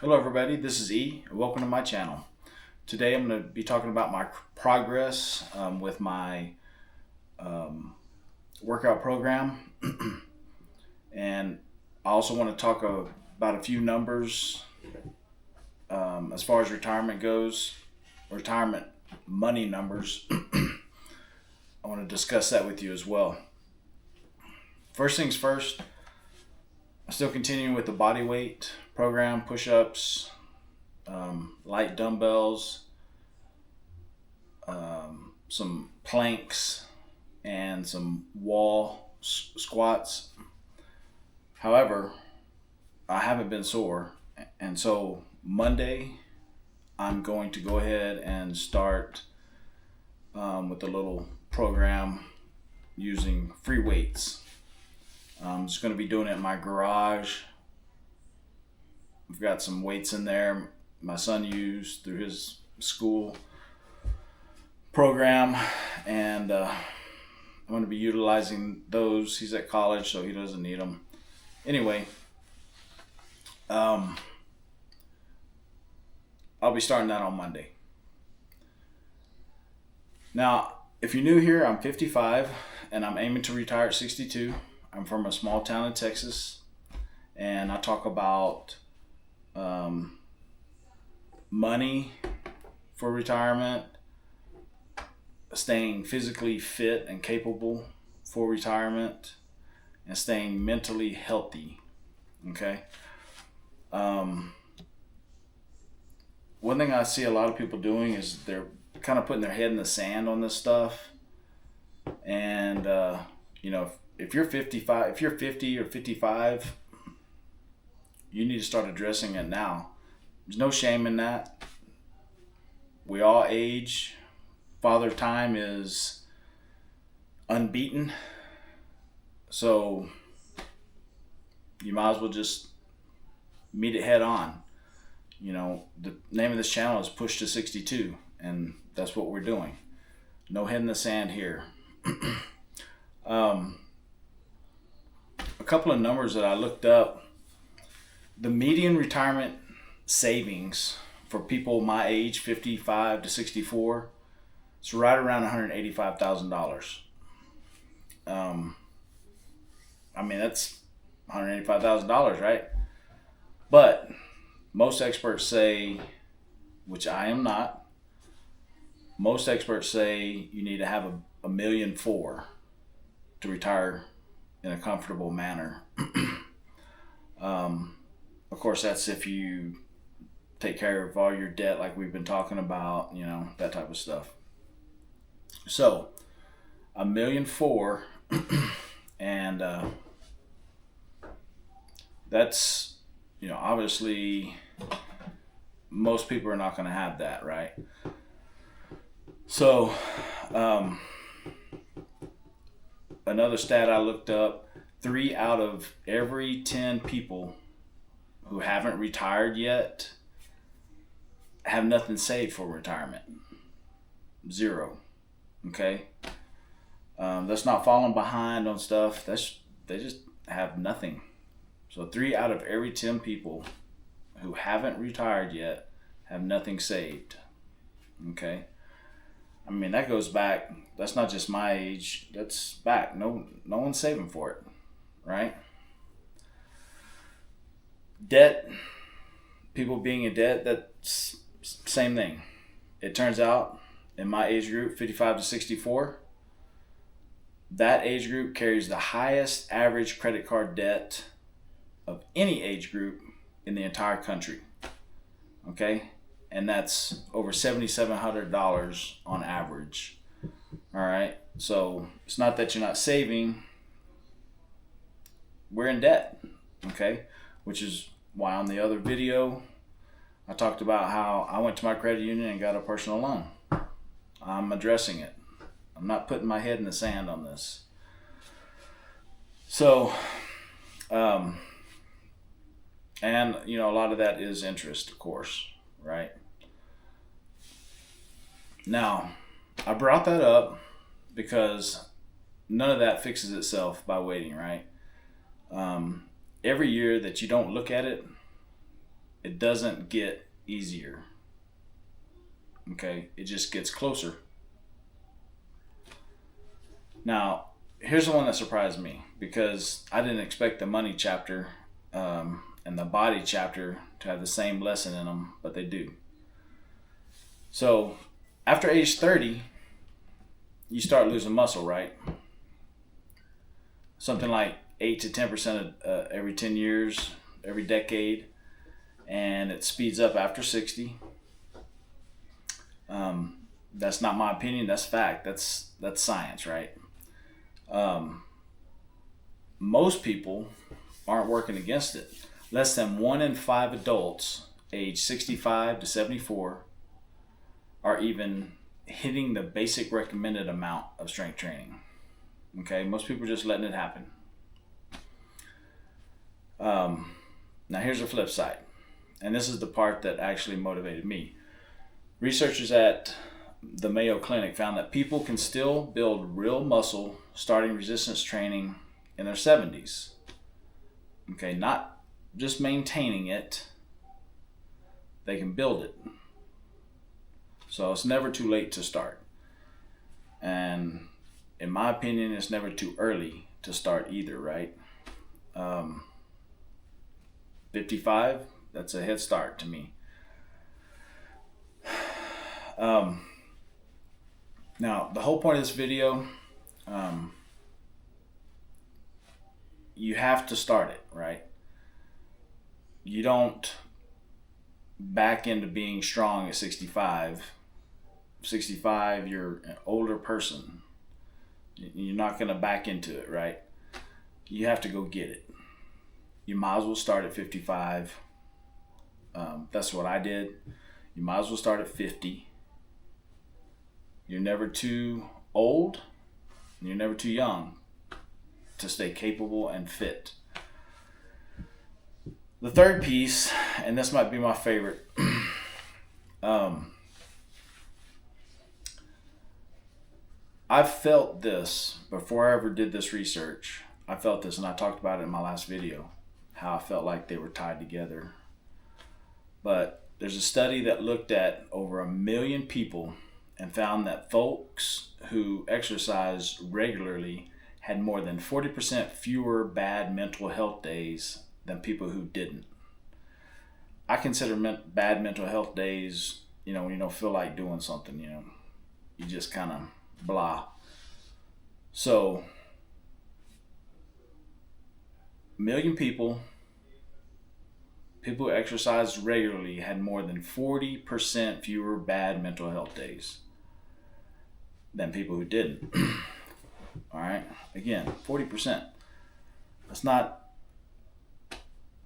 Hello everybody, this is E, and welcome to my channel. Today I'm going to be talking about my progress with my workout program, and I also want to talk about a few numbers as far as retirement goes, retirement money numbers. I want to discuss that with you as well. First things first, I'm still continuing with the body weight program, push-ups, light dumbbells, some planks, and some wall squats. However, I haven't been sore, and so Monday I'm going to go ahead and start with a little program using free weights. I'm just going to be doing it in my garage. We've got some weights in there my son used through his school program, and I'm going to be utilizing those. He's at college, so he doesn't need them. Anyway, I'll be starting that on Monday. Now, if you're new here, I'm 55 and I'm aiming to retire at 62. I'm from a small town in Texas, and I talk about money for retirement, staying physically fit and capable for retirement, and staying mentally healthy. Okay. One thing I see a lot of people doing is they're kind of putting their head in the sand on this stuff. And, if you're 55, if you're 50 or 55, you need to start addressing it now. There's no shame in that. We all age. Father Time is unbeaten. So you might as well just meet it head on. The name of this channel is Push to 62, and that's what we're doing. No head in the sand here. A couple of numbers that I looked up. The median retirement savings for people my age, 55 to 64, it's right around $185,000. That's $185,000, right? But most experts say, which I am not, most experts say you need to have a million four to retire in a comfortable manner. Of course, that's if you take care of all your debt like we've been talking about, that type of stuff. So, a million four, and that's, obviously most people are not going to have that, right? So, another stat I looked up, 3 out of every 10 people who haven't retired yet have nothing saved for retirement. 0. Okay? That's not falling behind on stuff. They just have nothing. So 3 out of every 10 people who haven't retired yet have nothing saved. Okay? That goes back. That's not just my age. That's back. No one's saving for it, right? Debt, people being in debt, that's same thing. It turns out in my age group, 55 to 64, that age group carries the highest average credit card debt of any age group in the entire country. Okay? And that's over $7,700 on average. All right? So it's not that you're not saving. We're in debt. Okay? Which is why on the other video I talked about how I went to my credit union and got a personal loan. I'm addressing it. I'm not putting my head in the sand on this. So, and a lot of that is interest, of course, right? Now, I brought that up because none of that fixes itself by waiting, right? Every year that you don't look at it, It doesn't get easier. Okay, it just gets closer. Now, here's the one that surprised me, because I didn't expect the money chapter and the body chapter to have the same lesson in them, but they do. So, after age 30, you start losing muscle, right? Something like 8 to 10% every 10 years, every decade, and it speeds up after 60. That's not my opinion. That's fact. That's science, right? Most people aren't working against it. Less than 1 in 5 adults age 65 to 74 are even hitting the basic recommended amount of strength training. Okay, most people are just letting it happen. Now here's the flip side, and this is the part that actually motivated me. Researchers at the Mayo Clinic found that people can still build real muscle starting resistance training in their 70s. Okay, not just maintaining it, they can build it. So it's never too late to start. And in my opinion, it's never too early to start either, right? 55, that's a head start to me. Now, the whole point of this video, you have to start it, right? You don't back into being strong at 65. 65, you're an older person. You're not going to back into it, right? You have to go get it. You might as well start at 55. That's what I did. You might as well start at 50. You're never too old, and you're never too young to stay capable and fit. The third piece, and this might be my favorite, I felt this before I ever did this research. I felt this, and I talked about it in my last video, how I felt like they were tied together. But there's a study that looked at over 1 million people and found that folks who exercised regularly had more than 40% fewer bad mental health days than people who didn't. I consider bad mental health days, when you don't feel like doing something, you just kind of blah. So, 1 million people who exercised regularly had more than 40% fewer bad mental health days than people who didn't. All right. Again, 40%. That's not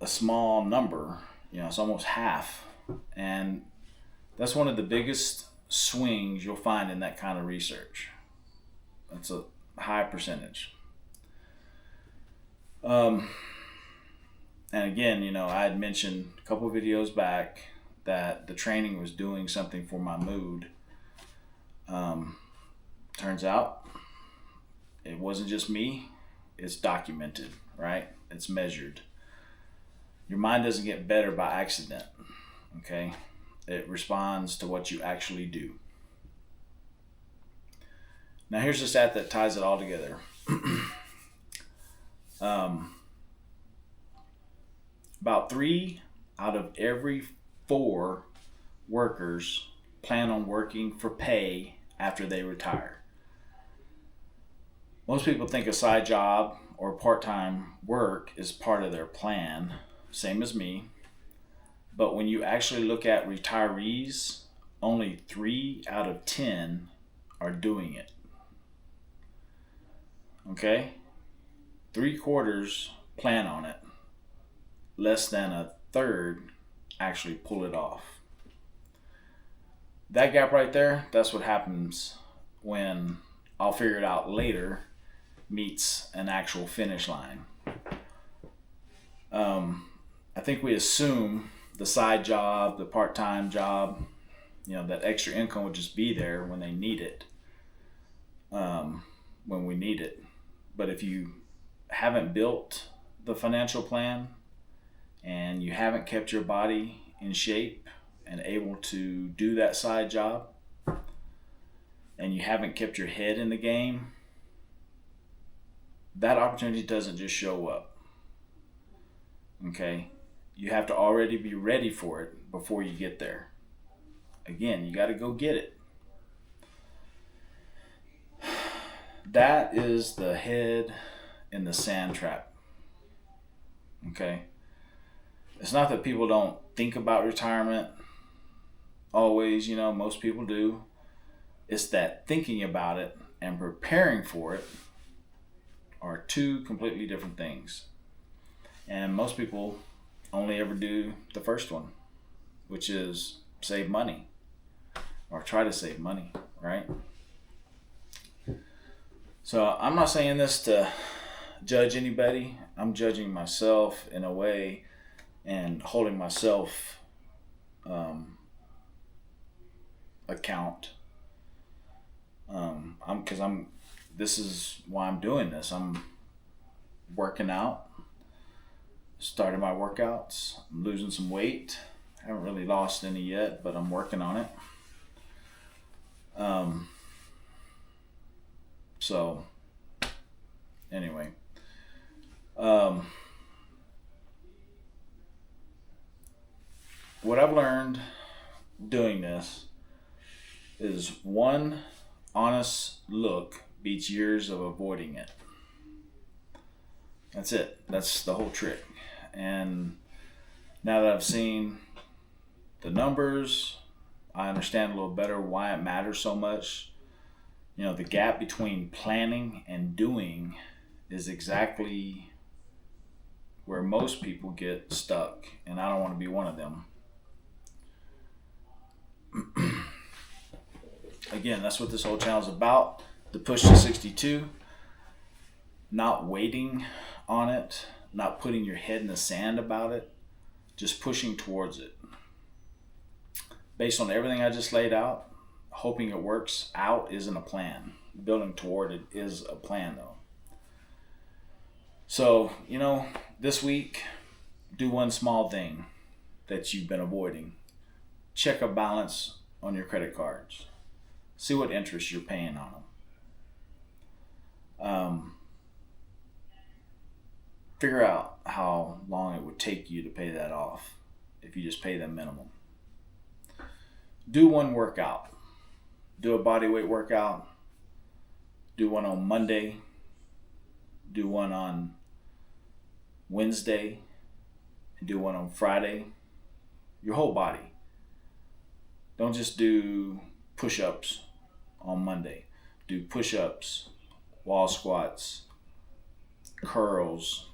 a small number. It's almost half. And that's one of the biggest swings you'll find in that kind of research. That's a high percentage. And again, I had mentioned a couple of videos back that the training was doing something for my mood. Turns out it wasn't just me. It's documented, right? It's measured. Your mind doesn't get better by accident, okay? It responds to what you actually do. Now here's the stat that ties it all together. About 3 out of every 4 workers plan on working for pay after they retire. Most people think a side job or part-time work is part of their plan, same as me. But when you actually look at retirees, only 3 out of 10 are doing it. Okay? 3/4 plan on it. Less than 1/3 actually pull it off. That gap right there, that's what happens when I'll figure it out later meets an actual finish line. I think we assume the side job, the part-time job, that extra income would just be there when they need it, when we need it. But if you haven't built the financial plan and you you haven't kept your body in shape and able to do that side job, and you haven't kept your head in the game, that opportunity doesn't just show up. Okay? You have to already be ready for it before you get there. Again, you got to go get it. That is the head in the sand trap. Okay? It's not that people don't think about retirement always, most people do. It's that thinking about it and preparing for it are two completely different things. And most people only ever do the first one, which is save money or try to save money, right? So I'm not saying this to judge anybody. I'm judging myself in a way and holding myself account. This is why I'm doing this. I'm working out, started my workouts. I'm losing some weight. I haven't really lost any yet, but I'm working on it. So anyway, what I've learned doing this is one honest look beats years of avoiding it. That's it. That's the whole trick. And now that I've seen the numbers, I understand a little better why it matters so much. The gap between planning and doing is exactly where most people get stuck, and I don't want to be one of them. Again, that's what this whole channel is about. The push to 62. Not waiting on it. Not putting your head in the sand about it. Just pushing towards it. Based on everything I just laid out, hoping it works out isn't a plan. Building toward it is a plan, though. So, this week, do one small thing that you've been avoiding. Check a balance on your credit cards. See what interest you're paying on them. Figure out how long it would take you to pay that off if you just pay the minimum. Do one workout. Do a body weight workout. Do one on Monday. Do one on Wednesday. And do one on Friday. Your whole body. Don't just do push-ups on Monday. Do push-ups, wall squats, curls,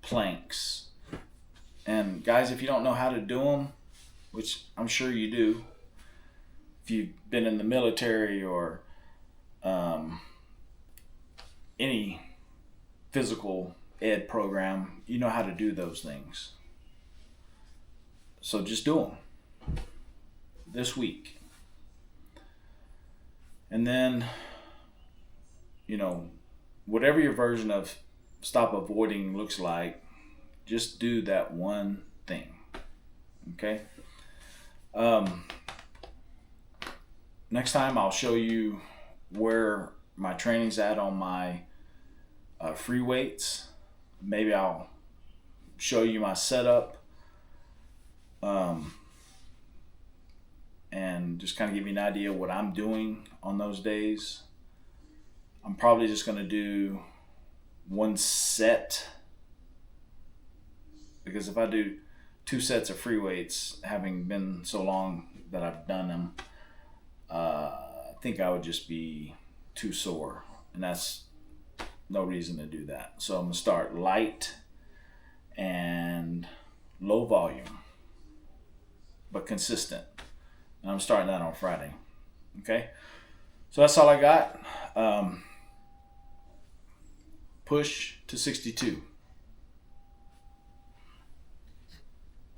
planks. And guys, if you don't know how to do them, which I'm sure you do, if you've been in the military or any physical ed program, you know how to do those things. So just do them this week. And then, whatever your version of stop avoiding looks like, just do that one thing. Okay? Next time I'll show you where my training's at on my free weights. Maybe I'll show you my setup and just kind of give you an idea of what I'm doing on those days. I'm probably just going to do one set, because if I do 2 sets of free weights, having been so long that I've done them, I think I would just be too sore, and that's no reason to do that. So I'm going to start light and low volume, but consistent. And I'm starting that on Friday. Okay? So that's all I got. Push to 62.